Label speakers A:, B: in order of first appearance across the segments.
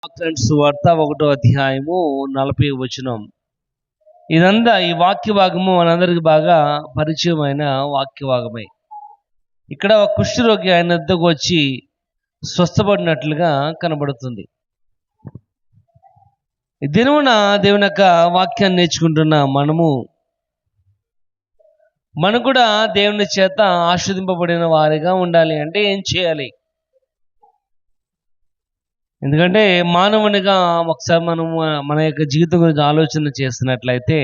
A: Friends వార్త 1వ అధ్యాయము 40వ వచనం. ఇదంతా ఈ వాక్య భాగము మనందరికి బాగా పరిచయమైన వాక్య భాగమే. ఇక్కడ ఒక కుష్ఠరోగి ఆయన వద్దకు వచ్చి స్వస్థపడినట్లుగా కనబడుతుంది. ఈ దినమున దేవుని యొక్క వాక్యాన్ని నేర్చుకుంటున్న మనం కూడా దేవుని చేత ఆశీర్వదింపబడిన వారిగా ఉండాలి అంటే ఏం చేయాలి? ఎందుకంటే మానవునిగా ఒకసారి మనం మన యొక్క జీవితం గురించి ఆలోచన చేస్తున్నట్లయితే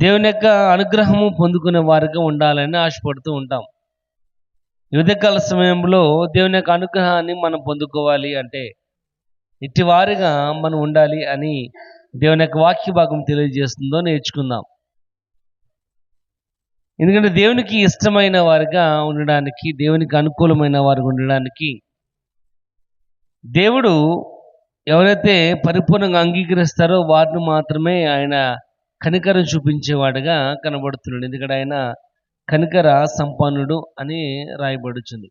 A: దేవుని యొక్క అనుగ్రహము పొందుకునే వారిగా ఉండాలని ఆశపడుతూ ఉంటాం. యువతకాల సమయంలో దేవుని యొక్క అనుగ్రహాన్ని మనం పొందుకోవాలి అంటే ఇట్టి వారిగా మనం ఉండాలి అని దేవుని యొక్క వాక్య భాగం తెలియజేస్తుందో నేర్చుకుందాం. ఎందుకంటే దేవునికి ఇష్టమైన వారిగా ఉండడానికి, దేవునికి అనుకూలమైన వారిగా ఉండడానికి దేవుడు ఎవరైతే పరిపూర్ణంగా అంగీకరిస్తారో వారిని మాత్రమే ఆయన కనికరం చూపించేవాడుగా కనబడుతున్నాడు. ఎందుకంటే ఆయన కనికర సంపన్నుడు అని రాయబడుతుంది.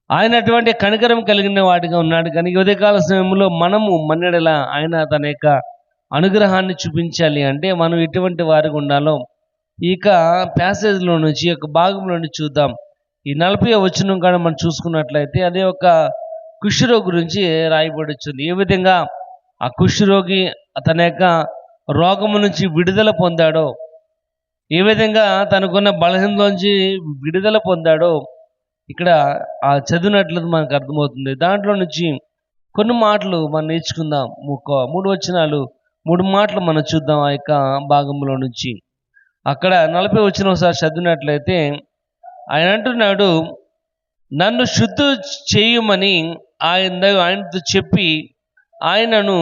A: ఆయన అటువంటి కనికరం కలిగిన వాడిగా ఉన్నాడు. కానీ ఉదయకాల సమయంలో మనము మన్నెడలా ఆయన తన యొక్క అనుగ్రహాన్ని చూపించాలి అంటే మనం ఎటువంటి వారిగా ఉండాలో ఇక ప్యాసేజ్లో నుంచి, ఈ యొక్క భాగంలో నుంచి చూద్దాం. ఈ 40వ వచనం కూడా మనం చూసుకున్నట్లయితే అదే ఒక కుష్ఠరోగి గురించి రాయబడుతుంది. ఏ విధంగా ఆ కుష్ఠరోగి తన యొక్క రోగము నుంచి విడుదల పొందాడో, ఏ విధంగా తనకున్న బలహీనలోంచి విడుదల పొందాడో ఇక్కడ ఆ చదివినట్లు మనకు అర్థమవుతుంది. దాంట్లో నుంచి కొన్ని మాటలు మనం నేర్చుకుందాం. 3 వచనాలు 3 మాటలు మనం చూద్దాం ఆ యొక్క భాగంలో నుంచి. అక్కడ 40వ వచనం ఒకసారి చదివినట్లయితే ఆయన అంటున్నాడు, నన్ను శుద్ధి చేయమని ఆయనతో చెప్పి ఆయనను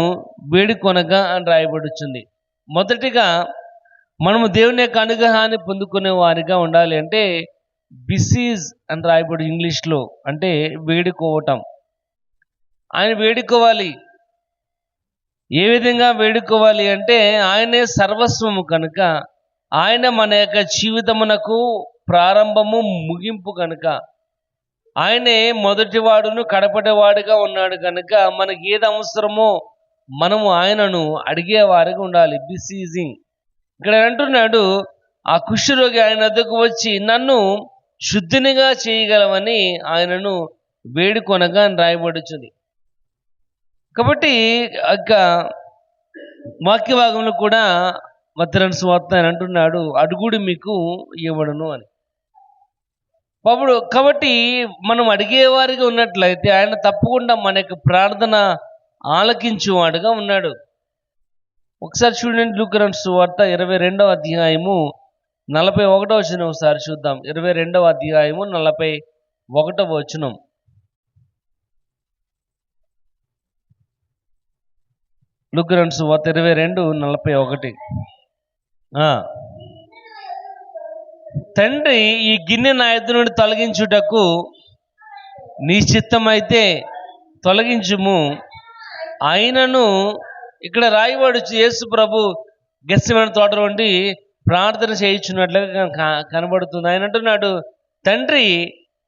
A: వేడుకొనగా అని రాయబడుతుంది. మొదటిగా మనము దేవుని యొక్క అనుగ్రహాన్ని పొందుకునే వారిగా ఉండాలి అంటే బిసీజ్ అని రాయబడి ఇంగ్లీష్లో, అంటే వేడుకోవటం. ఆయన వేడుకోవాలి. ఏ విధంగా వేడుకోవాలి అంటే ఆయనే సర్వస్వము కనుక, ఆయన మన యొక్క జీవితమునకు ప్రారంభము ముగింపు కనుక, ఆయనే మొదటివాడును కడపటివాడుగా ఉన్నాడు కనుక మనకి ఏది అవసరమో మనము ఆయనను అడిగేవారిగా ఉండాలి. బిసీజింగ్. ఇక్కడ అంటున్నాడు, ఆ కుష్ఠరోగి ఆయన వద్దకు వచ్చి నన్ను శుద్ధినిగా చేయగలవని ఆయనను వేడుకొనగా అని రాయబడుతుంది. కాబట్టి వాక్య భాగంలో కూడా మత్తయి సువార్త ఆయన అంటున్నాడు, అడుగుడు మీకు ఇవ్వబడును అని. కాబట్టి మనం అడిగేవారిగా ఉన్నట్లయితే ఆయన తప్పకుండా మన యొక్క ప్రార్థన ఆలకించేవాడుగా ఉన్నాడు. ఒకసారి చూడండి, లూకా సువార్త 22వ అధ్యాయము 41వ వచనం ఒకసారి చూద్దాం. 22వ అధ్యాయము 41వ వచనం. లూకా సువార్త 22:41. తండ్రి, ఈ గిన్నె నా ఎద్దు నుండి తొలగించుటకు నీ చిత్తమైతే తొలగించుము. ఆయనను ఇక్కడ రాయబడు యేసు ప్రభు గెత్సేమనే తోట నుండి ప్రార్థన చేయించున్నట్లుగా కనబడుతుంది. ఆయన అంటున్నాడు, తండ్రి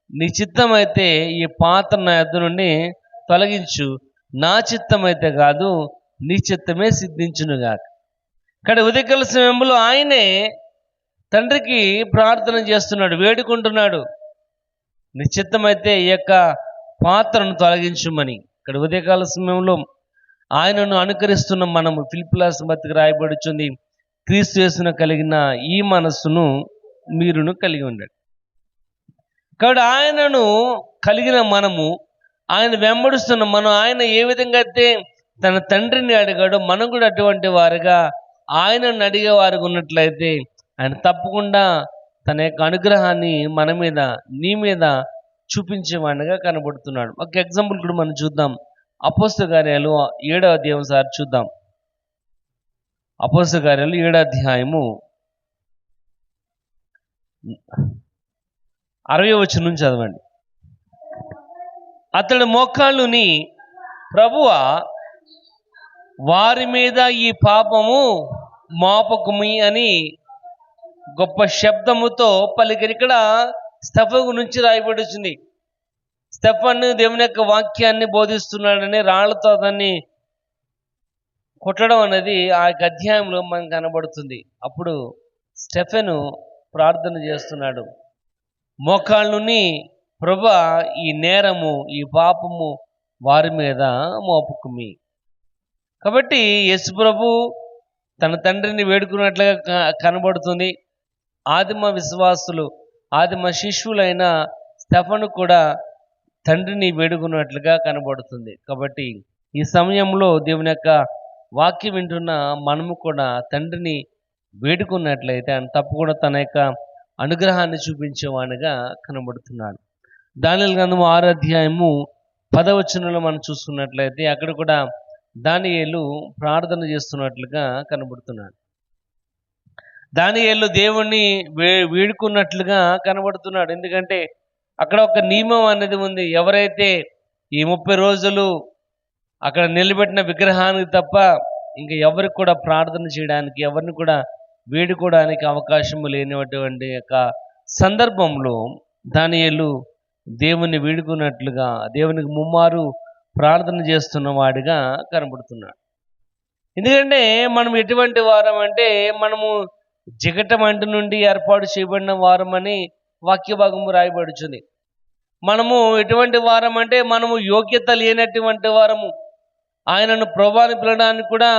A: నీ చిత్తమైతే ఈ పాత్ర నా ఎద్దు నుండి తొలగించు, నా చిత్తమైతే కాదు నీ చిత్తమే సిద్ధించునుగాక. ఇక్కడ ఉదయకాల సమయంలో ఆయనే తండ్రికి ప్రార్థన చేస్తున్నాడు, వేడుకుంటున్నాడు, నిశ్చిత్తమైతే ఈ యొక్క పాత్రను తొలగించుమని. ఇక్కడ ఉదయకాల సమయంలో ఆయనను అనుకరిస్తున్న మనము ఫిలిప్పీయులకు పత్రిక రాయబడుచుంది, క్రీస్తు యేసున కలిగిన ఈ మనస్సును మీరును కలిగి ఉండండి. కాబట్టి ఆయనను కలిగిన మనము, ఆయన వెంబడిస్తున్న మనం, ఆయన ఏ విధంగా అయితే తన తండ్రిని అడిగాడో మనం కూడా అటువంటి వారుగా ఆయనను అడిగే వారికి ఉన్నట్లయితే ఆయన తప్పకుండా తన యొక్క అనుగ్రహాన్ని మన మీద, నీ మీద చూపించేవాడిగా కనబడుతున్నాడు. ఒక ఎగ్జాంపుల్ కూడా మనం చూద్దాం. అపోస్తల కార్యాలు 7వ అధ్యాయం సార్ చూద్దాం. అపోస్తల కార్యాలు 7వ అధ్యాయము 60వ వచనం నుంచి చదవండి. అతడు మోకాళ్ళుని, ప్రభువా వారి మీద ఈ పాపము మోపకుమి అని గొప్ప శబ్దముతో పలికిన. ఇక్కడ స్తెఫను గురించి రాయబడుతుంది. స్టెఫన్ దేవుని యొక్క వాక్యాన్ని బోధిస్తున్నాడని రాళ్లతో అతన్ని కొట్టడం అనేది ఆ యొక్క అధ్యాయంలో మనకు కనబడుతుంది. అప్పుడు స్టెఫెను ప్రార్థన చేస్తున్నాడు, మోకాళ్ళుని ప్రభువా, ఈ నేరము, ఈ పాపము వారి మీద మోపుకుమి. కాబట్టి యేసు ప్రభు తన తండ్రిని వేడుకున్నట్లుగా కనబడుతుంది. ఆదిమ విశ్వాసులు, ఆదిమ శిష్యులైన స్టెఫను కూడా తండ్రిని వేడుకున్నట్లుగా కనబడుతుంది. కాబట్టి ఈ సమయంలో దేవుని యొక్క వాక్యం వింటున్న మనము కూడా తండ్రిని వేడుకున్నట్లయితే ఆయన తప్పకుండా తన యొక్క అనుగ్రహాన్ని చూపించేవాడిగా కనబడుతున్నాడు. దానియేలు గ్రంథము 6వ అధ్యాయము 10వ వచనంలో మనం చూసుకున్నట్లయితే అక్కడ కూడా దానియేలు ప్రార్థన చేస్తున్నట్లుగా కనబడుతున్నాడు. దానియేలు దేవుణ్ణి వేడుకున్నట్లుగా కనబడుతున్నాడు. ఎందుకంటే అక్కడ ఒక నియమం అనేది ఉంది. ఎవరైతే ఈ 30 రోజులు అక్కడ నిలబెట్టిన విగ్రహానికి తప్ప ఇంకా ఎవరికి కూడా ప్రార్థన చేయడానికి, ఎవరిని కూడా వేడుకోవడానికి అవకాశము లేనటువంటి యొక్క సందర్భంలో దానియేలు దేవుని వేడుకున్నట్లుగా, దేవునికి ముమ్మారు ప్రార్థన చేస్తున్న వాడిగా కనబడుతున్నాడు. ఎందుకంటే మనం ఎటువంటి వారం అంటే, మనము జిగటమంటి నుండి ఏర్పాటు చేయబడిన వారమని వాక్య భాగము రాయబడుచుంది. మనము ఎటువంటి వారం అంటే, మనము యోగ్యత లేనటువంటి వారము, ఆయనను ప్రభువుని పిలవడానికి కూడా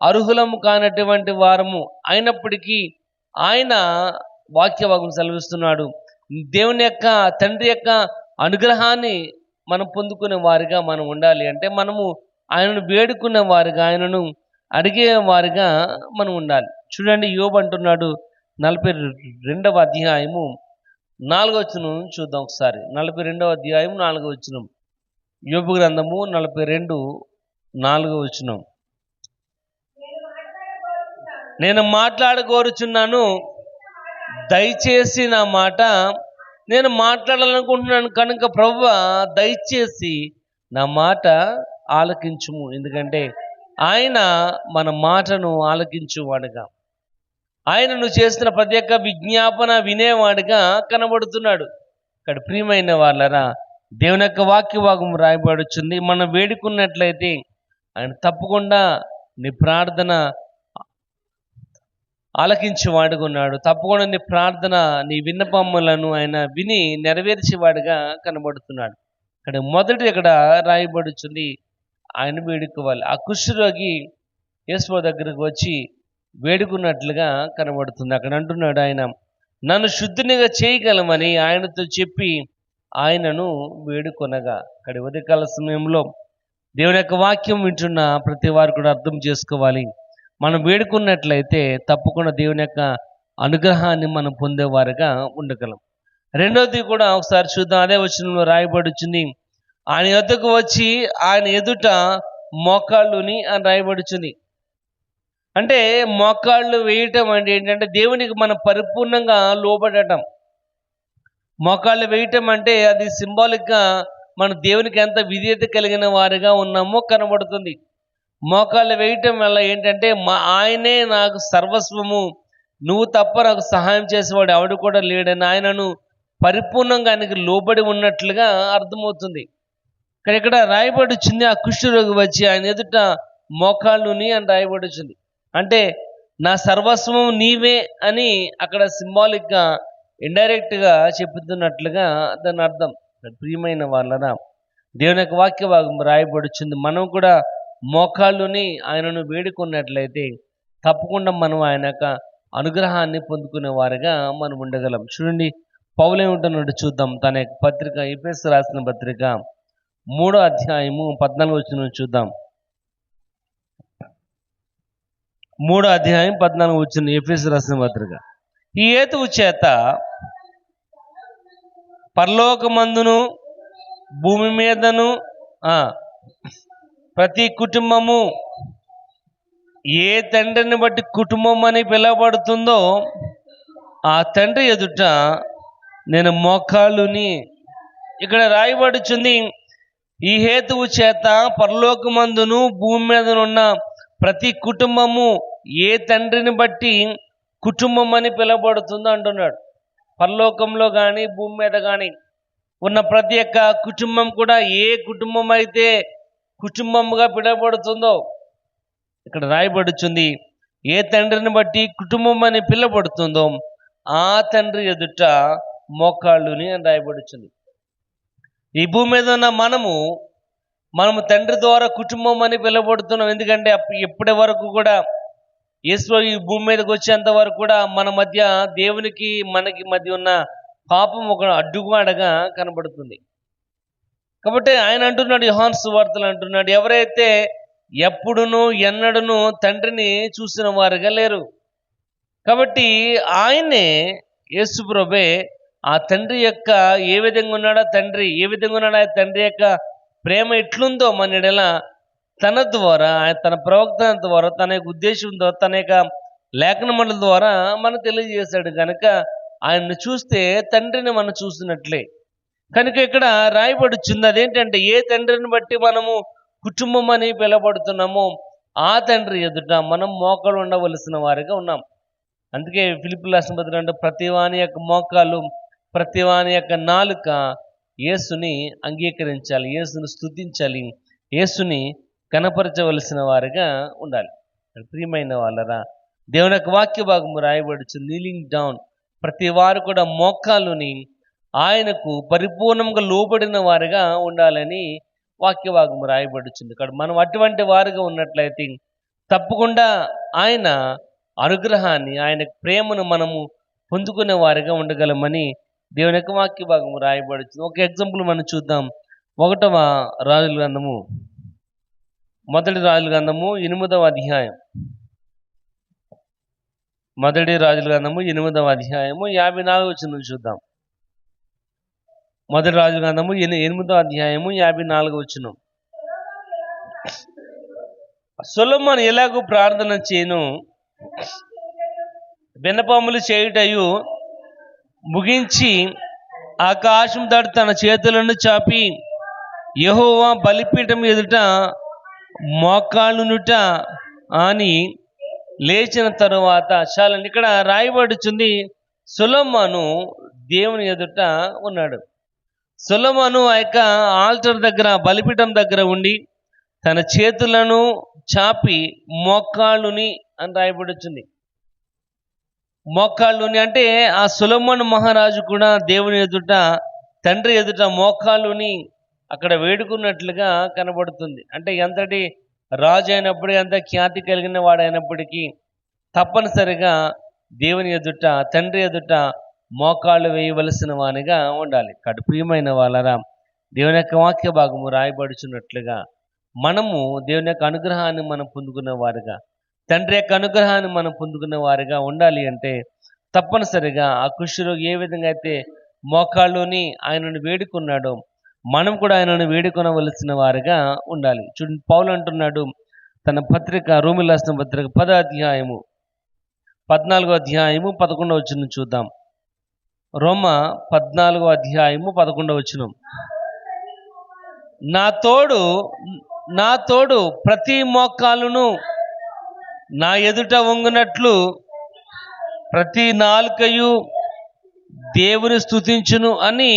A: అర్హులము కానటువంటి వారము. అయినప్పటికీ ఆయన వాక్య భాగం సెలవిస్తున్నాడు, దేవుని యొక్క తండ్రి యొక్క అనుగ్రహాన్ని మనం పొందుకునే వారిగా మనం ఉండాలి. అంటే మనము ఆయనను వేడుకునే వారిగా, ఆయనను అడిగే వారిగా మనం ఉండాలి. చూడండి, యోబు అంటున్నాడు 42వ అధ్యాయము 4వ వచనం చూద్దాం ఒకసారి. 42వ అధ్యాయం 4వ వచనం, యోబు గ్రంథము 42 4వ వచనం. నేను మాట్లాడగోరుచున్నాను, దయచేసి నా మాట, నేను మాట్లాడాలనుకుంటున్నాను కనుక ప్రభువా దయచేసి నా మాట ఆలకించుము. ఎందుకంటే ఆయన మన మాటను ఆలకించువాడుగా, ఆయన నువ్వు చేస్తున్న ప్రతి ఒక్క విజ్ఞాపన వినేవాడిగా కనబడుతున్నాడు. ఇక్కడ ప్రియమైన వాళ్ళరా, దేవుని యొక్క వాక్య భాగం రాయబడుచుంది. మనం వేడుకున్నట్లయితే ఆయన తప్పకుండా నీ ప్రార్థన ఆలకించేవాడుగా ఉన్నాడు. తప్పకుండా నీ ప్రార్థన, నీ విన్నపములను ఆయన విని నెరవేర్చేవాడుగా కనబడుతున్నాడు. ఇక్కడ రాయబడుచుంది, ఆయన వేడుకోవాలి. ఆ కుష్ఠరోగి యేసు దగ్గరకు వచ్చి వేడుకున్నట్లుగా కనబడుతుంది. అక్కడ అంటున్నాడు, ఆయన నన్ను శుద్ధినిగా చేయగలమని ఆయనతో చెప్పి ఆయనను వేడుకొనగా. ఇక్కడ ఉదయకాల సమయంలో దేవుని యొక్క వాక్యం వింటున్న ప్రతి వారు కూడా అర్థం చేసుకోవాలి, మనం వేడుకున్నట్లయితే తప్పకుండా దేవుని యొక్క అనుగ్రహాన్ని మనం పొందేవారుగా ఉండగలం. రెండవది కూడా ఒకసారి చూద్దాం. అదే వచనంలో రాయబడుచుంది, ఆయన యొద్దకు వచ్చి ఆయన ఎదుట మోకాళ్ళుని అని రాయబడుచుంది. అంటే మోకాళ్ళు వేయటం అంటే ఏంటంటే దేవునికి మనం పరిపూర్ణంగా లోబడటం. మోకాళ్ళు వేయటం అంటే అది సింబాలిక్గా మన దేవునికి ఎంత విధేయత కలిగిన వారిగా ఉన్నామో కనబడుతుంది. మోకాళ్ళు వేయటం వల్ల ఏంటంటే ఆయనే నాకు సర్వస్వము, నువ్వు తప్ప నాకు సహాయం చేసేవాడు ఎవడు కూడా లేడని ఆయనను పరిపూర్ణంగా ఆయనకి లోబడి ఉన్నట్లుగా అర్థమవుతుంది. ఇక్కడ రాయబడుచుంది, ఆ కుష్ఠరోగి వచ్చి ఆయన ఎదుట మోకాళ్ళుని అని రాయబడుచుంది. అంటే నా సర్వస్వం నీవే అని అక్కడ సింబాలిక్గా, ఇండైరెక్ట్గా చెబుతున్నట్లుగా దాని అర్థం. ప్రియమైన వాళ్ళరా, దేవుని యొక్క వాక్య భాగం రాయబడుచుంది. మనం కూడా మోకాళ్ళుని ఆయనను వేడుకున్నట్లయితే తప్పకుండా మనం ఆయన యొక్క అనుగ్రహాన్ని పొందుకునే వారిగా మనం ఉండగలం. చూడండి, పౌలు ఏముంటున్నాడు చూద్దాం. తన యొక్క పత్రిక, ఎఫెసీయులకు రాసిన పత్రిక 3వ అధ్యాయము 14వ వచనం చూద్దాం. 3వ అధ్యాయం 14వ వచనం, ఎఫెసీయులకు రాసిన పత్రిక. ఈ హేతువు చేత పరలోకమందును భూమి మీదను ప్రతి కుటుంబము ఏ తండ్రిని బట్టి కుటుంబం అని పిలువబడుతుందో ఆ తండ్రి ఎదుట నేను మోకాళ్ళుని. ఇక్కడ రాయబడుచుంది, ఈ హేతువు చేత పరలోకమందును భూమి మీదనున్న ప్రతి కుటుంబము ఏ తండ్రిని బట్టి కుటుంబం అని పిలువబడుతుందో అంటున్నాడు. పరలోకంలో కానీ భూమి మీద కానీ ఉన్న ప్రతి ఒక్క కుటుంబం కూడా ఏ కుటుంబం అయితే కుటుంబముగా పిలువబడుతుందో ఇక్కడ రాయబడుచుంది, ఏ తండ్రిని బట్టి కుటుంబం అని పిలువబడుతుందో ఆ తండ్రి ఎదుట మోకాళ్ళుని అని రాయబడుచుంది. ఈ భూమి మీద ఉన్న మనము తండ్రి ద్వారా కుటుంబం అని పిలువబడుతున్నాం. ఎందుకంటే ఎప్పటి వరకు కూడా యేసు ఈ భూమి మీదకి వచ్చేంత వరకు కూడా మన మధ్య దేవునికి మనకి మధ్య ఉన్న పాపం ఒక అడ్డుగాడగా కనబడుతుంది. కాబట్టి ఆయన అంటున్నాడు, యోహాను సువార్తలు అంటున్నాడు, ఎవరైతే ఎప్పుడును ఎన్నడను తండ్రిని చూసిన వారుగా లేరు. కాబట్టి ఆయనే యేసు ప్రభువే ఆ తండ్రి యొక్క ఏ విధంగా ఉన్నాడో తండ్రి ఏ విధంగా ఉన్నాడో ఆ తండ్రి యొక్క ప్రేమ ఎట్లుందో మన ఎడల తన ద్వారా ఆయన తన ప్రవక్త ద్వారా తన యొక్క ఉద్దేశంతో తన యొక్క లేఖన మండలి ద్వారా మనకు తెలియజేశాడు. కనుక ఆయన్ని చూస్తే తండ్రిని మనం చూసినట్లే. కనుక ఇక్కడ రాయబడుచుంది అదేంటంటే, ఏ తండ్రిని బట్టి మనము కుటుంబం అని పిలవబడుతున్నామో ఆ తండ్రి ఎదుట మనం మోకాలు ఉండవలసిన వారిగా ఉన్నాం. అందుకే ఫిలిప్పీయుల రాసిన పత్రిక అంటే ప్రతి వాని యొక్క మోకాలు, ప్రతి వాని యొక్క నాలుక యేసుని అంగీకరించాలి, యేసుని స్తుతించాలి, యేసుని కనపరచవలసిన వారిగా ఉండాలి. ప్రియమైన వాళ్ళరా, దేవుని యొక్క వాక్య భాగము రాయబడుచు నీలింగ్ డౌన్, ప్రతి వారు కూడా మోకాలుని ఆయనకు పరిపూర్ణంగా లోబడిన వారిగా ఉండాలని వాక్య భాగము రాయబడుచుంది. ఇక్కడ మనం అటువంటి వారిగా ఉన్నట్లయితే తప్పకుండా ఆయన అనుగ్రహాన్ని, ఆయన ప్రేమను మనము పొందుకునే వారిగా ఉండగలమని దేవుని యొక్క వాక్య భాగము రాయబడుతుంది. ఒక ఎగ్జాంపుల్ మనం చూద్దాం. 1వ రాజుల గ్రంథము, మొదటి రాజుల గ్రంథము 8వ అధ్యాయం, మొదటి రాజుల గ్రంథము 8వ అధ్యాయము 54వ వచనం చూద్దాం. మొదటి రాజుల గ్రంథము 8వ అధ్యాయము 54వ వచనం. సొలొమోను ఎలాగూ ప్రార్థన చేయను, విన్నపములు చేయుటయు ముగించి ఆకాశం దాటి తన చేతులను చాపి యెహోవా బలిపీఠం ఎదుట మోకాళ్ళునుట అని లేచిన తరువాత చాలండి. ఇక్కడ రాయబడుచుంది సొలొమోను దేవుని ఎదుట ఉన్నాడు. సొలొమోను ఆ యొక్క ఆల్టర్ దగ్గర, బలిపీఠం దగ్గర ఉండి తన చేతులను చాపి మోకాళ్ళుని అని రాయబడుచుంది. మోకాళ్ళుని అంటే ఆ సొలొమోను మహారాజు కూడా దేవుని ఎదుట, తండ్రి ఎదుట మోకాళ్ళుని అక్కడ వేడుకున్నట్లుగా కనబడుతుంది. అంటే ఎంతటి రాజు అయినప్పుడు, ఎంత ఖ్యాతి కలిగిన వాడైనప్పటికీ తప్పనిసరిగా దేవుని ఎదుట, తండ్రి ఎదుట మోకాళ్ళు వేయవలసిన వానిగా ఉండాలి. ప్రియమైన వాళ్ళరా, దేవుని యొక్క వాక్య భాగము రాయబడుచున్నట్లుగా మనము దేవుని యొక్క అనుగ్రహాన్ని మనం పొందుకునే వారుగా, తండ్రి యొక్క అనుగ్రహాన్ని మనం పొందుకునే వారిగా ఉండాలి. అంటే తప్పనిసరిగా ఆ కుష్ఠరోగి ఏ విధంగా అయితే మోకాళ్ళుని ఆయనను వేడుకున్నాడో మనం కూడా ఆయనను వేడుకొనవలసిన వారిగా ఉండాలి. చూడండి, పౌలు అంటున్నాడు తన పత్రిక, రోమీయులకు రాసిన పత్రిక 10వ అధ్యాయము 14వ అధ్యాయము 11వ వచనం చూద్దాం. రోమ 14వ అధ్యాయము 11వ వచనం. నా తోడు ప్రతి మోకాలును నా ఎదుట వంగునట్లు ప్రతి నాలుకయు దేవుని స్తుతించును అని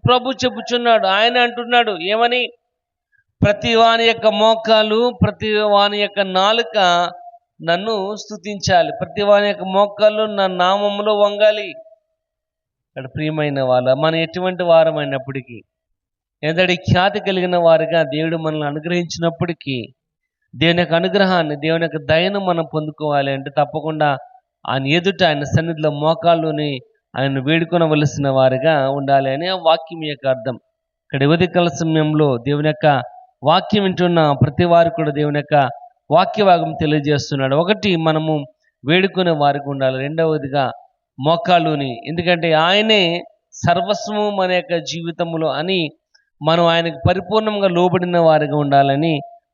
A: ప్రభు చెప్పుచున్నాడు. ఆయన అంటున్నాడు ఏమని? ప్రతి వాని యొక్క మోకాలు, ప్రతి వాని యొక్క నాలుక నన్ను స్తుతించాలి, ప్రతి వాని యొక్క మోకాలు నా నామములో వంగాలి. అక్కడ ప్రియమైన వాళ్ళ, మనం ఎటువంటి వారమైనప్పటికీ, ఎంతటి ఖ్యాతి కలిగిన వారిగా దేవుడు మనల్ని అనుగ్రహించినప్పటికీ, దేవుని యొక్క అనుగ్రహాన్ని, దేవుని యొక్క దయను మనం పొందుకోవాలి అంటే తప్పకుండా ఆయన ఎదుట, ఆయన సన్నిధిలో మోకాళ్ళుని ఆయన వేడుకొనవలసిన వారిగా ఉండాలి అని ఆ వాక్యం యొక్క అర్థం. ఇక్కడ ఉదయకాల సమయంలో దేవుని యొక్క వాక్యం వింటున్న ప్రతి వారు కూడా దేవుని యొక్క వాక్య భాగం తెలియజేస్తున్నాడు. ఒకటి, మనము వేడుకునే వారికి ఉండాలి. రెండవదిగా మోకాళ్ళుని, ఎందుకంటే ఆయనే సర్వస్వము మన యొక్క జీవితంలో అని మనం ఆయనకు పరిపూర్ణంగా లోబడిన వారిగా ఉండాలని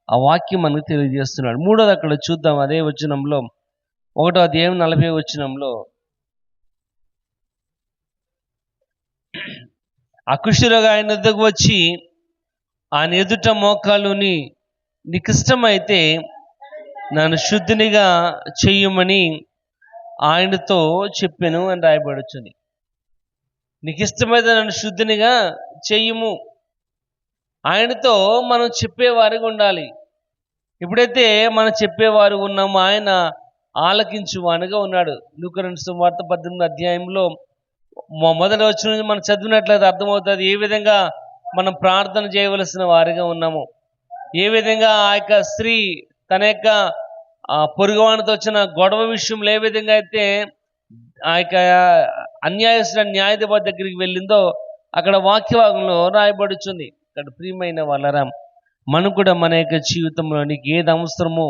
A: ఆ వాక్యం మనకు తెలియజేస్తున్నాడు. మూడోది అక్కడ చూద్దాం, అదే వచనంలో 1వ అధ్యాయం 40వ వచనంలో, ఆ కుష్ఠరోగి ఆయన వద్దకు వచ్చి ఆయన ఎదుట మోకాళ్ళుని, నీకు ఇష్టమైతే నన్ను శుద్ధినిగా చెయ్యమని ఆయనతో చెప్పాను అని రాయబడుచుంది. నీకు ఇష్టమైతే నన్ను శుద్ధినిగా చెయ్యము. ఆయనతో మనం చెప్పేవారిగా ఉండాలి. ఎప్పుడైతే మనం చెప్పేవారు ఉన్నామో ఆయన ఆలకించువానిగా ఉన్నాడు. లూకా 2 సువార్త 18 అధ్యాయంలో మొదటి వచనం నుంచి మనం చదివినట్లయితే అర్థమవుతుంది ఏ విధంగా మనం ప్రార్థన చేయవలసిన వారిగా ఉన్నాము. ఏ విధంగా ఆ యొక్క స్త్రీ తన యొక్క పొరుగువానితో వచ్చిన గొడవ విషయంలో ఏ విధంగా అయితే ఆ యొక్క అన్యాయస్తుల న్యాయాధిపతి దగ్గరికి వెళ్ళిందో అక్కడ వాక్యభాగంలో రాయబడుచుంది. ఇక్కడ ప్రియమైన వాళ్ళరా, మనం కూడా మన యొక్క జీవితంలో నీకు ఏది అవసరమో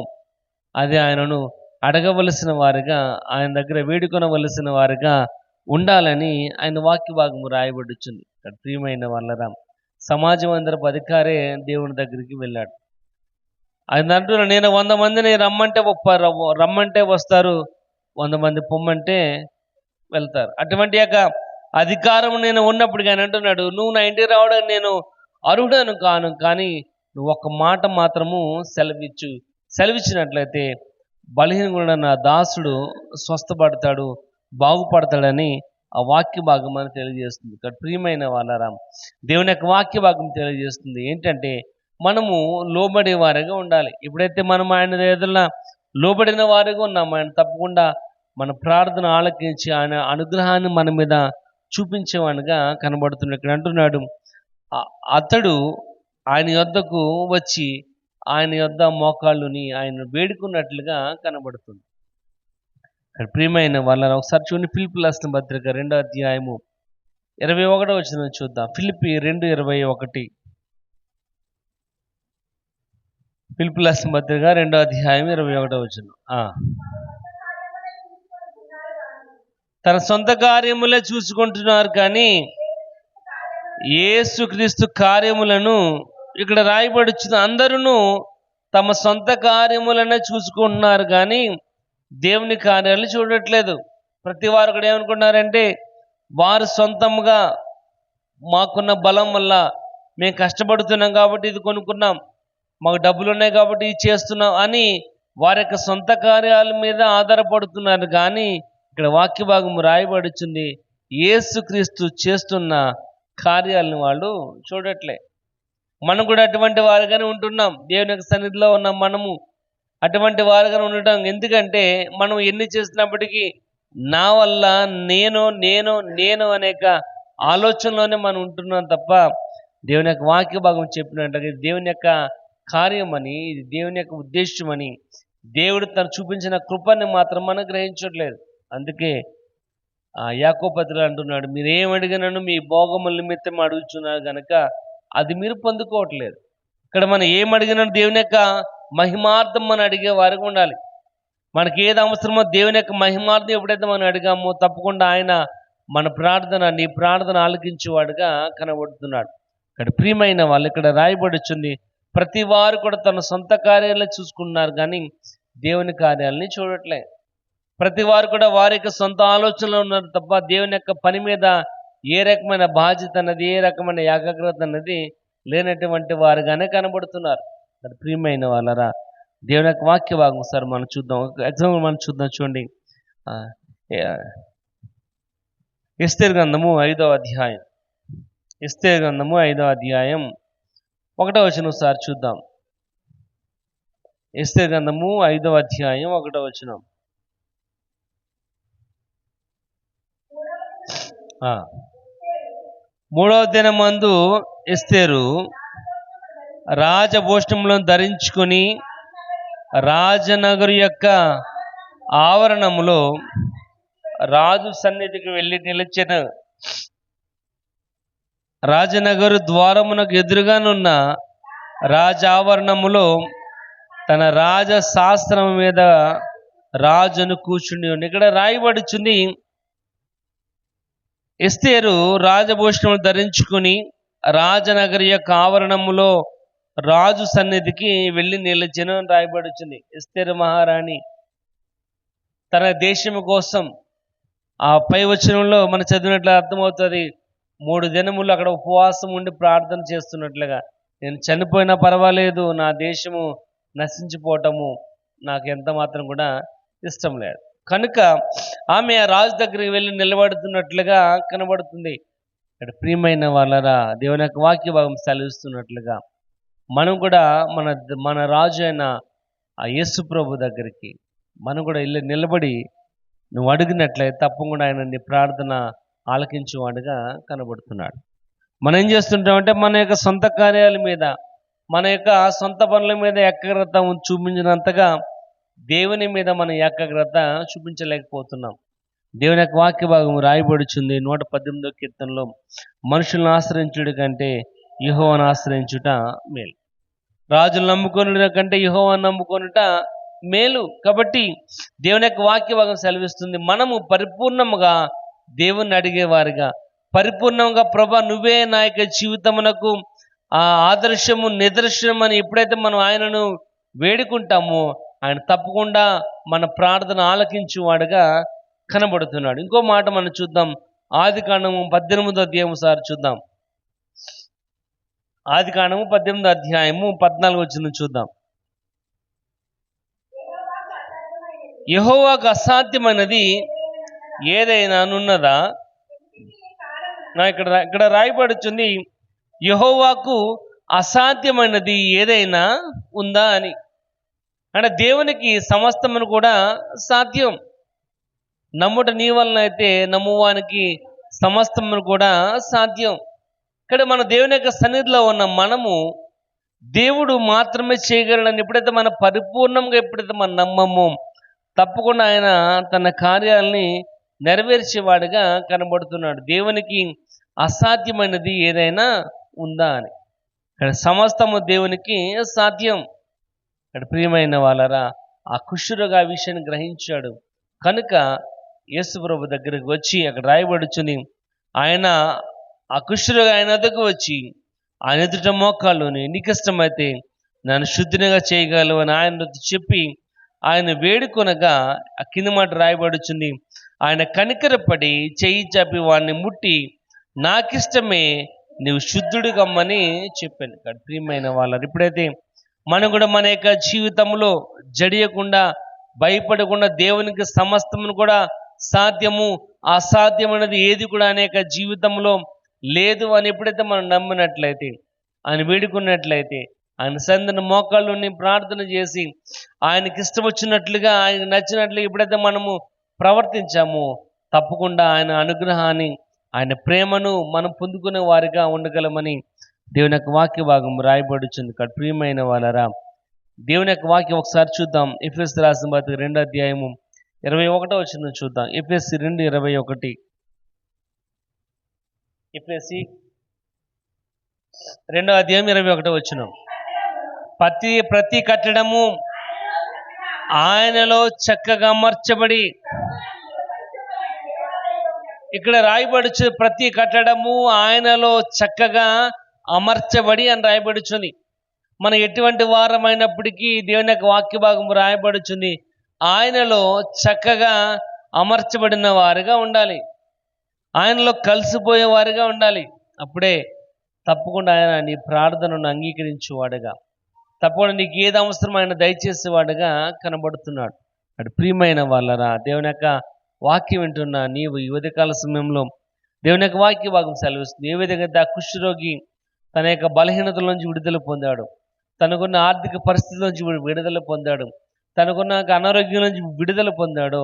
A: అది ఆయనను అడగవలసిన వారిగా, ఆయన దగ్గర వేడుకొనవలసిన వారిగా ఉండాలని ఆయన వాక్య భాగము రాయబడుచుంది. ఇక్కడ ప్రియమైన వాళ్ళరా, సమాజం అందరపు అధికారే దేవుని దగ్గరికి వెళ్ళాడు. ఆయన అంటున్నాడు, నేను 100 మందిని రమ్మంటే వస్తారు, 100 మంది పొమ్మంటే వెళ్తారు. అటువంటి యొక్క అధికారం నేను ఉన్నప్పుడు ఆయన అంటున్నాడు, నువ్వు నా ఇంటికి రావడానికి నేను అర్హుడను కాను, కానీ నువ్వు ఒక్క మాట మాత్రము సెలవిచ్చినట్లయితే బలహీనగుణ నా దాసుడు స్వస్థపడతాడు, బాగుపడతాడని ఆ వాక్య భాగం అని తెలియజేస్తుంది. ఇక్కడ ప్రియమైన వాళ్ళరా, దేవుని యొక్క వాక్య భాగం తెలియజేస్తుంది ఏంటంటే మనము లోబడే వారిగా ఉండాలి. ఎప్పుడైతే మనం ఆయన ఎదురున లోబడిన వారిగా ఉన్నాం, ఆయన తప్పకుండా మన ప్రార్థన ఆలకించి ఆయన అనుగ్రహాన్ని మన మీద చూపించేవాడిగా కనబడుతున్నాడు. ఇక్కడ అంటున్నాడు, అతడు ఆయన యొద్దకు వచ్చి ఆయన యొద్ద మోకాళ్ళుని ఆయన వేడుకున్నట్లుగా కనబడుతుంది. ప్రియమైన వాళ్ళని ఒకసారి చూడండి, ఫిలిప్పీ రాసిన పత్రిక 2వ అధ్యాయము 21వ వచనం చూద్దాం. ఫిలిప్పీ 2:21. ఫిలిప్పీ రాసిన పత్రిక 2వ అధ్యాయం 21వ వచనం. తన సొంత కార్యములే చూసుకుంటున్నారు కానీ యేసుక్రీస్తు కార్యములను ఇక్కడ రాయబడుచున్న అందరూ తమ సొంత కార్యములనే చూసుకుంటున్నారు కానీ దేవుని కార్యాలు చూడట్లేదు. ప్రతి వారు కూడా ఏమనుకుంటున్నారంటే వారు సొంతంగా మాకున్న బలం వల్ల మేము కష్టపడుతున్నాం కాబట్టి ఇది కొనుక్కున్నాం, మాకు డబ్బులు ఉన్నాయి కాబట్టి ఇది చేస్తున్నాం అని వారి యొక్క సొంత కార్యాల మీద ఆధారపడుతున్నారు. కానీ ఇక్కడ వాక్య భాగం రాయబడుచుంది, యేసుక్రీస్తు చేస్తున్న కార్యాలను వాళ్ళు చూడట్లే. మనం కూడా అటువంటి వారుగానే ఉంటున్నాం. దేవుని యొక్క సన్నిధిలో ఉన్న మనము అటువంటి వారుగానే ఉండటం. ఎందుకంటే మనం ఎన్ని చేసినప్పటికీ నా వల్ల నేను అనేక ఆలోచనలోనే మనం ఉంటున్నాం తప్ప దేవుని యొక్క వాక్య భాగం చెప్పినట్టుగా దేవుని యొక్క కార్యం అని, ఇది దేవుని యొక్క ఉద్దేశం అని, దేవుడు తను చూపించిన కృపని మాత్రం మనం గ్రహించట్లేదు. అందుకే యాకోబు పత్రికలో అంటున్నాడు, మీరు ఏం అడిగినను మీ భోగముల నిమిత్తం అడుగుతున్నారు కనుక అది మీరు పొందుకోవట్లేదు. ఇక్కడ మనం ఏం అడిగినా దేవుని యొక్క మహిమార్థం మనం అడిగే వారికి ఉండాలి. మనకి ఏది అవసరమో దేవుని యొక్క మహిమార్థం ఎప్పుడైతే మనం అడిగామో తప్పకుండా ఆయన మన నీ ప్రార్థన ఆలకించేవాడుగా కనబడుతున్నాడు. ఇక్కడ ప్రియమైన వాళ్ళు ఇక్కడ రాయబడుచుంది, ప్రతి వారు కూడా తన సొంత కార్యాలే చూసుకుంటున్నారు కానీ దేవుని కార్యాలని చూడట్లే. ప్రతి వారు కూడా వారి యొక్క సొంత ఆలోచనలు ఉన్నారు తప్ప దేవుని యొక్క పని మీద ఏ రకమైన బాధ్యత అన్నది, ఏ రకమైన ఏకాగ్రత అన్నది లేనటువంటి వారుగానే కనబడుతున్నారు. ప్రియమైన వాళ్ళరా, దేవుని యొక్క వాక్య భాగం సార్ మనం చూద్దాం. ఎగ్జాంపుల్ మనం చూద్దాం. చూడండి, ఎస్తేరు గ్రంథము 5వ అధ్యాయం. ఎస్తేరు గ్రంథము 5వ అధ్యాయం 1వ వచనం సార్ చూద్దాం. ఎస్తేరు గ్రంథము 5వ అధ్యాయం 1వ వచనం. 3వ దినమందు ఎస్తేరు రాజభూషణములను ధరించుకొని రాజనగరు యొక్క ఆవరణములో రాజు సన్నిధికి వెళ్ళి నిలిచెను. రాజనగరు ద్వారమునకు ఎదురుగానున్న రాజావరణములో తన రాజశాస్త్రం మీద రాజును కూర్చుని ఉండి. ఇక్కడ రాయబడుచుంది, ఎస్తేరు రాజభూషణములు ధరించుకుని రాజనగరి యొక్క ఆవరణములో రాజు సన్నిధికి వెళ్ళి నిలిచెను అని రాయబడుచుంది. ఎస్తేరు మహారాణి తన దేశము కోసం ఆ పై వచనంలో మనం చదివినట్లు అర్థమవుతుంది, 3 దినములు అక్కడ ఉపవాసం ఉండి ప్రార్థన చేస్తున్నట్లుగా, నేను చనిపోయినా పర్వాలేదు, నా దేశము నశించిపోవటము నాకు ఎంత మాత్రం కూడా ఇష్టం లేదు. కనుక ఆమె ఆ రాజు దగ్గరికి వెళ్ళి నిలబడుతున్నట్లుగా కనబడుతుంది. ఇక్కడ ప్రియమైన వాళ్ళరా, దేవుని యొక్క వాక్య భాగం సెలవిస్తున్నట్లుగా మనం కూడా మన మన రాజు అయిన ఆ యేసు ప్రభు దగ్గరికి మనం కూడా ఇల్లు నిలబడి నువ్వు అడిగినట్లయితే తప్పకుండా ఆయన నీ ప్రార్థన ఆలకించేవాడుగా కనబడుతున్నాడు. మనం ఏం చేస్తుంటామంటే మన యొక్క సొంత కార్యాల మీద, మన యొక్క సొంత పనుల మీద ఏకాగ్రత చూపించినంతగా దేవుని మీద మన ఏకాగ్రత చూపించలేకపోతున్నాం. దేవుని యొక్క వాక్య భాగం రాయబడుచుంది 118వ కీర్తనలో, మనుషులను ఆశ్రయించుట కంటే యెహోవాను ఆశ్రయించుట మేలు, రాజులు నమ్ముకొనుట కంటే యెహోవాను నమ్ముకొనుట మేలు. కాబట్టి దేవుని యొక్క వాక్య భాగం సెలవిస్తుంది, మనము పరిపూర్ణముగా దేవుణ్ణి అడిగేవారుగా, పరిపూర్ణంగా ప్రభా నువ్వే నా యొక్క జీవితమునకు ఆదర్శము నిదర్శనం అని ఎప్పుడైతే మనం ఆయనను వేడుకుంటామో ఆయన తప్పకుండా మన ప్రార్థన ఆలకించువాడుగా కనబడుతున్నాడు. ఇంకో మాట మనం చూద్దాం, ఆదికాండము 18వ అధ్యాయం సార్ చూద్దాం. ఆదికాండము 18వ అధ్యాయము 14వ వచనం చూద్దాం. యెహోవాకు అసాధ్యమైనది ఏదైనా ఉన్నదా? ఇక్కడ రాయబడుతుంది యెహోవాకు అసాధ్యమైనది ఏదైనా ఉందా అని. అంటే దేవునికి సమస్తమును కూడా సాధ్యం. నమ్ముట నీ వలన అయితే నమ్మువానికి సమస్తమును కూడా సాధ్యం. ఇక్కడ మన దేవుని యొక్క సన్నిధిలో ఉన్న మనము దేవుడు మాత్రమే చేయగలడని ఎప్పుడైతే మన పరిపూర్ణంగా ఎప్పుడైతే మనం నమ్మమో తప్పకుండా ఆయన తన కార్యాలని నెరవేర్చేవాడుగా కనబడుతున్నాడు. దేవునికి అసాధ్యమైనది ఏదైనా ఉందా అని. ఇక్కడ సమస్తము దేవునికి సాధ్యం. ఇక్కడ ప్రియమైన వాళ్ళరా, ఆ కుష్ఠరోగి ఆ విషయాన్ని గ్రహించాడు కనుక యేసు ప్రభు దగ్గరికి వచ్చి అక్కడ రాయబడుచుని ఆయన ఆ కుష్ఠరోగి ఆయన వద్దకు వచ్చి ఆయన ఎదుట మోకాళ్ళుని నీకు ఇష్టమైతే నన్ను శుద్ధినిగా చేయగలవు అని ఆయన చెప్పి ఆయన వేడుకొనగా ఆ కింద మాట రాయబడుచుంది, ఆయన కనికరపడి చెయ్యి చాపి వాడిని ముట్టి నాకిష్టమే నీవు శుద్ధుడు కమ్మని చెప్పాను. ప్రియమైన వాళ్ళ ఎప్పుడైతే మనం కూడా మన యొక్క జీవితంలో జడియకుండా భయపడకుండా దేవునికి సమస్తమును కూడా సాధ్యము అసాధ్యమైనది ఏది కూడా అనేక జీవితంలో లేదు అని ఎప్పుడైతే మనం నమ్మినట్లయితే ఆయన వేడుకున్నట్లయితే ఆయన సందన మోకాళ్ళని ప్రార్థన చేసి ఆయనకి ఇష్టం వచ్చినట్లుగా ఆయనకు నచ్చినట్లుగా ఎప్పుడైతే మనము ప్రవర్తించామో తప్పకుండా ఆయన అనుగ్రహాన్ని ఆయన ప్రేమను మనం పొందుకునే వారిగా ఉండగలమని దేవుని యొక్క వాక్య భాగం రాయబడుచుంది. ప్రియమైన వాళ్ళరా, దేవుని యొక్క వాక్యం ఒకసారి చూద్దాం. ఎఫెసీ రాసిన పత్రిక 2వ అధ్యాయము 21వ వచనం చూద్దాం. ఎఫెసీ 2:21. ఎఫెసీ 2వ అధ్యాయం 21వ వచనం. ప్రతి కట్టడము ఆయనలో చక్కగా అమర్చబడి, ఇక్కడ రాయబడుచు ప్రతి కట్టడము ఆయనలో చక్కగా అమర్చబడి అని రాయబడుచుంది. మనం ఎటువంటి వారమైనప్పటికీ దేవుని యొక్క వాక్య భాగం రాయబడుచుంది ఆయనలో చక్కగా అమర్చబడిన వారుగా ఉండాలి, ఆయనలో కలిసిపోయే వారుగా ఉండాలి. అప్పుడే తప్పకుండా ఆయన నీ ప్రార్థనను అంగీకరించేవాడుగా, తప్పకుండా నీకు ఏది అవసరం ఆయన దయచేసేవాడుగా కనబడుతున్నాడు. అటు ప్రియమైన వాళ్ళరా, దేవుని యొక్క వాక్యం వింటున్నా నీవు ఈ ఉదయకాల సమయంలో దేవుని యొక్క వాక్య భాగం సెలవిస్తుంది. ఏ విధంగా ఆ కుష్ఠరోగి తన యొక్క బలహీనతల నుంచి విడుదల పొందాడు, తనకున్న ఆర్థిక పరిస్థితుల నుంచి విడుదల పొందాడు, తనకున్న అనారోగ్యం నుంచి విడుదల పొందాడు.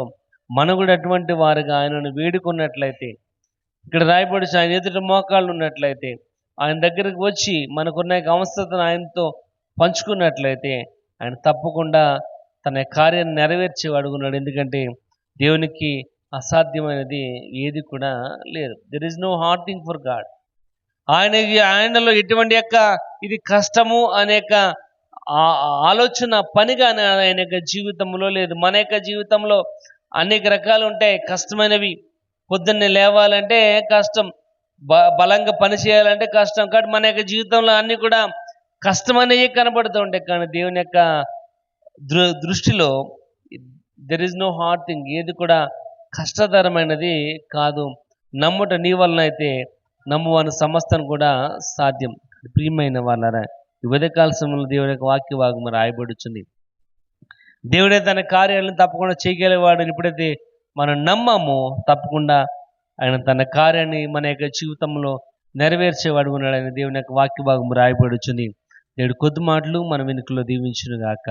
A: మనం కూడా అటువంటి వారుగా ఆయనను వేడుకున్నట్లయితే, ఇక్కడ రాయబడి ఆయన ఎదుట మోకాళ్ళు ఉన్నట్లయితే, ఆయన దగ్గరికి వచ్చి మనకున్న అవసరతను ఆయనతో పంచుకున్నట్లయితే ఆయన తప్పకుండా తన కార్యాన్ని నెరవేర్చేవాడు ఉన్నాడు. ఎందుకంటే దేవునికి అసాధ్యమైనది ఏది కూడా లేదు. There is no hard thing for God. ఆయనలో ఎటువంటి యొక్క ఇది కష్టము అనే ఆలోచన పనిగా ఆయన యొక్క జీవితంలో లేదు. మన యొక్క జీవితంలో అనేక రకాలు ఉంటాయి కష్టమైనవి. పొద్దున్నే లేవాలంటే కష్టం, బలంగా పని చేయాలంటే కష్టం. కాబట్టి మన యొక్క జీవితంలో అన్నీ కూడా కష్టమనేవి కనబడుతూ ఉంటాయి. కానీ దేవుని యొక్క దృష్టిలో there is no hard thing, ఏది కూడా కష్టతరమైనది కాదు. నమ్ముట నీ వలన అయితే నమ్మువాని సమస్తం కూడా సాధ్యం. ప్రియమైన వాళ్ళరా, ఈ ఉదయకాల సమయంలో దేవుని యొక్క వాక్య భాగం రాయబడుచుంది. దేవుడే తన కార్యాలను తప్పకుండా చేయగలిగేవాడని ఎప్పుడైతే మనం నమ్మమో తప్పకుండా ఆయన తన కార్యాన్ని మన యొక్క జీవితంలో నెరవేర్చేవాడు ఉన్నాడని దేవుని యొక్క వాక్య భాగం రాయబడుచుంది. దేవుడు కొద్ది మాటలు మన వెనుకలో దీవించును గాక.